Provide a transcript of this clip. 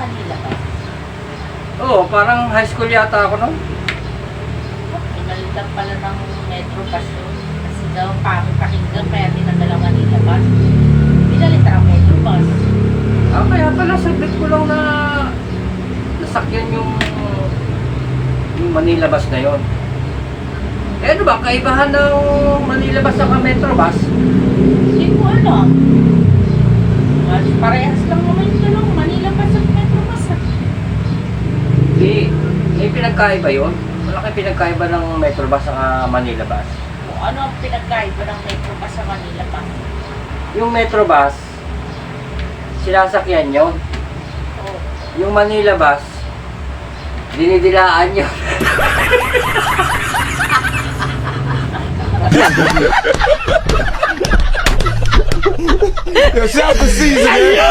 Manila ba? Oo, parang high school yata ako noon. Pinalitan pala ng Metro Bus yun. Kasi daw pangit pakinggan kaya tinadala Manila Bus. Pinalitan ang Metro Bus. Ah, kaya pala saglit ko lang na nasakyan yung Manila Bus na yon. Eh ano ba, kaibahan ng Manila Bus sa Metro Bus? Hindi ko alam. Parehas lang naman yung dalawang Manila Bus at Metro Bus. Hindi, may pinagkaiba yun. Malaki pinagkaiba ng Metro Bus sa Manila Bus. Kung ano ang pinagkaiba ng Metro Bus sa Manila Bus? Yung Metro Bus, sinasakyan yun. Oh. Yung Manila Bus, dinidilaan yun. Yo, shout to Caesar, man.